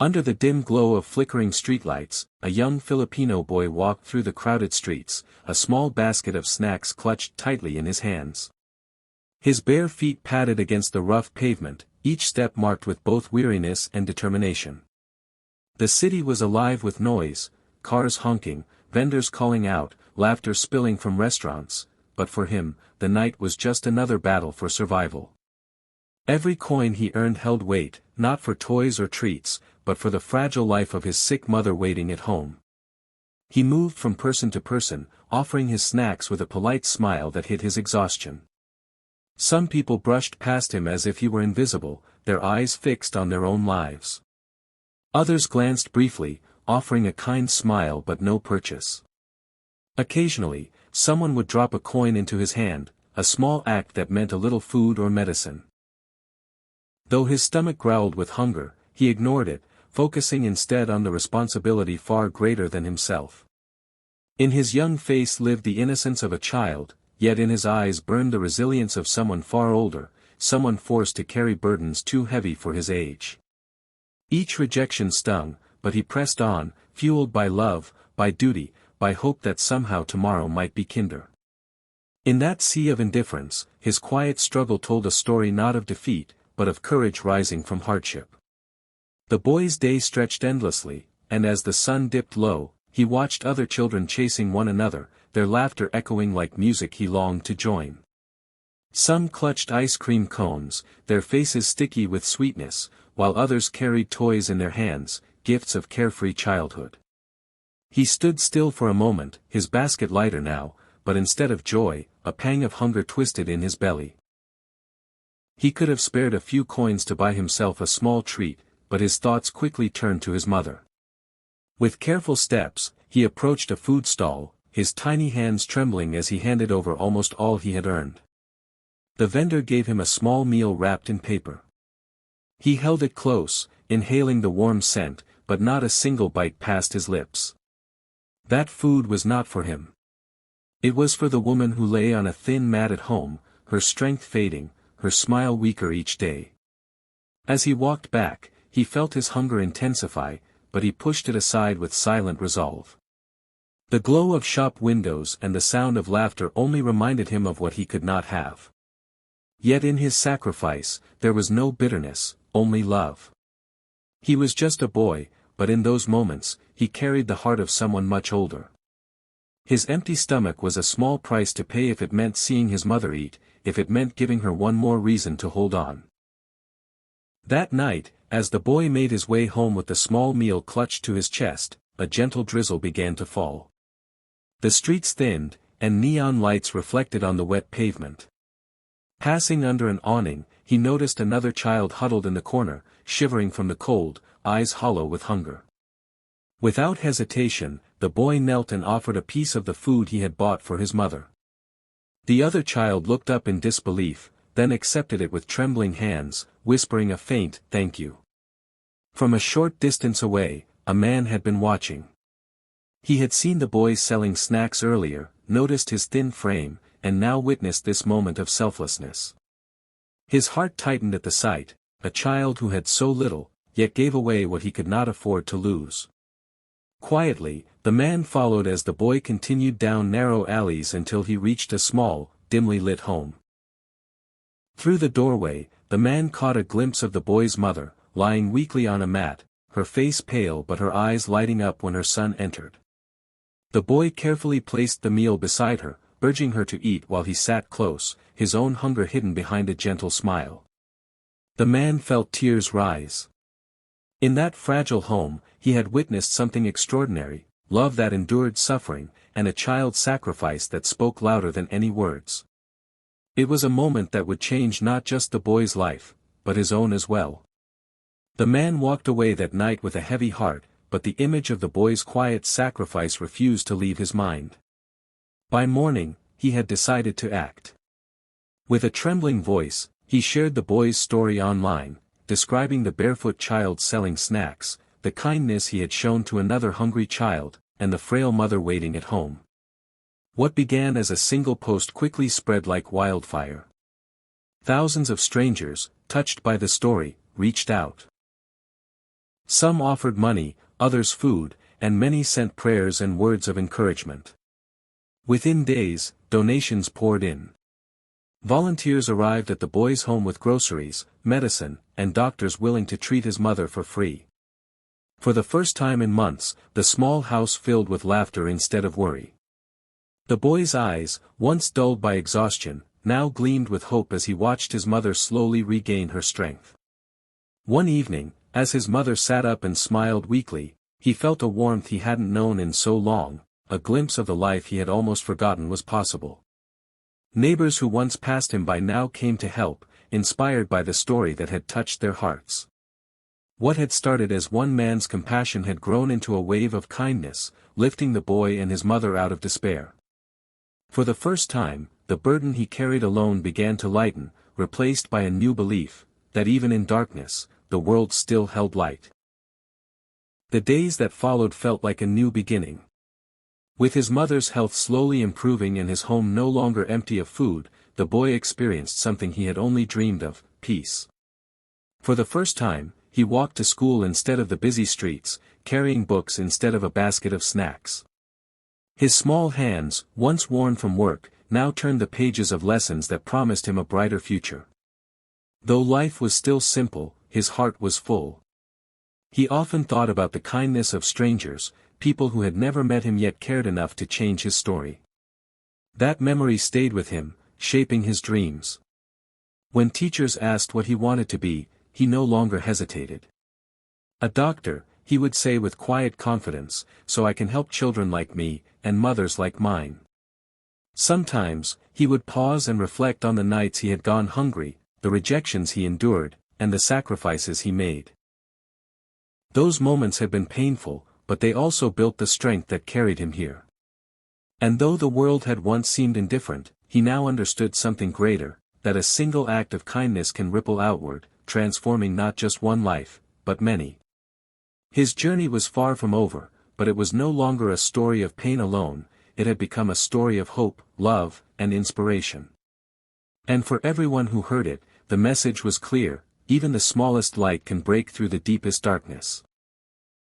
Under the dim glow of flickering streetlights, a young Filipino boy walked through the crowded streets, a small basket of snacks clutched tightly in his hands. His bare feet padded against the rough pavement, each step marked with both weariness and determination. The city was alive with noise, cars honking, vendors calling out, laughter spilling from restaurants, but for him, the night was just another battle for survival. Every coin he earned held weight, not for toys or treats, but for the fragile life of his sick mother waiting at home. He moved from person to person, offering his snacks with a polite smile that hid his exhaustion. Some people brushed past him as if he were invisible, their eyes fixed on their own lives. Others glanced briefly, offering a kind smile but no purchase. Occasionally, someone would drop a coin into his hand, a small act that meant a little food or medicine. Though his stomach growled with hunger, he ignored it, focusing instead on the responsibility far greater than himself. In his young face lived the innocence of a child, yet in his eyes burned the resilience of someone far older, someone forced to carry burdens too heavy for his age. Each rejection stung, but he pressed on, fueled by love, by duty, by hope that somehow tomorrow might be kinder. In that sea of indifference, his quiet struggle told a story not of defeat, but of courage rising from hardship. The boy's day stretched endlessly, and as the sun dipped low, he watched other children chasing one another, their laughter echoing like music he longed to join. Some clutched ice cream cones, their faces sticky with sweetness, while others carried toys in their hands, gifts of carefree childhood. He stood still for a moment, his basket lighter now, but instead of joy, a pang of hunger twisted in his belly. He could have spared a few coins to buy himself a small treat, but his thoughts quickly turned to his mother. With careful steps, he approached a food stall, his tiny hands trembling as he handed over almost all he had earned. The vendor gave him a small meal wrapped in paper. He held it close, inhaling the warm scent, but not a single bite passed his lips. That food was not for him. It was for the woman who lay on a thin mat at home, her strength fading, her smile weaker each day. As he walked back, he felt his hunger intensify, but he pushed it aside with silent resolve. The glow of shop windows and the sound of laughter only reminded him of what he could not have. Yet in his sacrifice, there was no bitterness, only love. He was just a boy, but in those moments, he carried the heart of someone much older. His empty stomach was a small price to pay if it meant seeing his mother eat, if it meant giving her one more reason to hold on. That night, as the boy made his way home with the small meal clutched to his chest, a gentle drizzle began to fall. The streets thinned, and neon lights reflected on the wet pavement. Passing under an awning, he noticed another child huddled in the corner, shivering from the cold, eyes hollow with hunger. Without hesitation, the boy knelt and offered a piece of the food he had bought for his mother. The other child looked up in disbelief, then accepted it with trembling hands, whispering a faint "thank you." From a short distance away, a man had been watching. He had seen the boy selling snacks earlier, noticed his thin frame, and now witnessed this moment of selflessness. His heart tightened at the sight, a child who had so little, yet gave away what he could not afford to lose. Quietly, the man followed as the boy continued down narrow alleys until he reached a small, dimly lit home. Through the doorway, the man caught a glimpse of the boy's mother, lying weakly on a mat, her face pale but her eyes lighting up when her son entered. The boy carefully placed the meal beside her, urging her to eat while he sat close, his own hunger hidden behind a gentle smile. The man felt tears rise. In that fragile home, he had witnessed something extraordinary, love that endured suffering, and a child's sacrifice that spoke louder than any words. It was a moment that would change not just the boy's life, but his own as well. The man walked away that night with a heavy heart, but the image of the boy's quiet sacrifice refused to leave his mind. By morning, he had decided to act. With a trembling voice, he shared the boy's story online, describing the barefoot child selling snacks, the kindness he had shown to another hungry child, and the frail mother waiting at home. What began as a single post quickly spread like wildfire. Thousands of strangers, touched by the story, reached out. Some offered money, others food, and many sent prayers and words of encouragement. Within days, donations poured in. Volunteers arrived at the boy's home with groceries, medicine, and doctors willing to treat his mother for free. For the first time in months, the small house filled with laughter instead of worry. The boy's eyes, once dulled by exhaustion, now gleamed with hope as he watched his mother slowly regain her strength. One evening, as his mother sat up and smiled weakly, he felt a warmth he hadn't known in so long, a glimpse of the life he had almost forgotten was possible. Neighbors who once passed him by now came to help, inspired by the story that had touched their hearts. What had started as one man's compassion had grown into a wave of kindness, lifting the boy and his mother out of despair. For the first time, the burden he carried alone began to lighten, replaced by a new belief, that even in darkness, the world still held light. The days that followed felt like a new beginning. With his mother's health slowly improving and his home no longer empty of food, the boy experienced something he had only dreamed of, peace. For the first time, he walked to school instead of the busy streets, carrying books instead of a basket of snacks. His small hands, once worn from work, now turned the pages of lessons that promised him a brighter future. Though life was still simple, his heart was full. He often thought about the kindness of strangers, people who had never met him yet cared enough to change his story. That memory stayed with him, shaping his dreams. When teachers asked what he wanted to be, he no longer hesitated. A doctor, he would say with quiet confidence, so I can help children like me, and mothers like mine. Sometimes, he would pause and reflect on the nights he had gone hungry, the rejections he endured, and the sacrifices he made. Those moments had been painful, but they also built the strength that carried him here. And though the world had once seemed indifferent, he now understood something greater, that a single act of kindness can ripple outward, transforming not just one life, but many. His journey was far from over, but it was no longer a story of pain alone, it had become a story of hope, love, and inspiration. And for everyone who heard it, the message was clear, even the smallest light can break through the deepest darkness.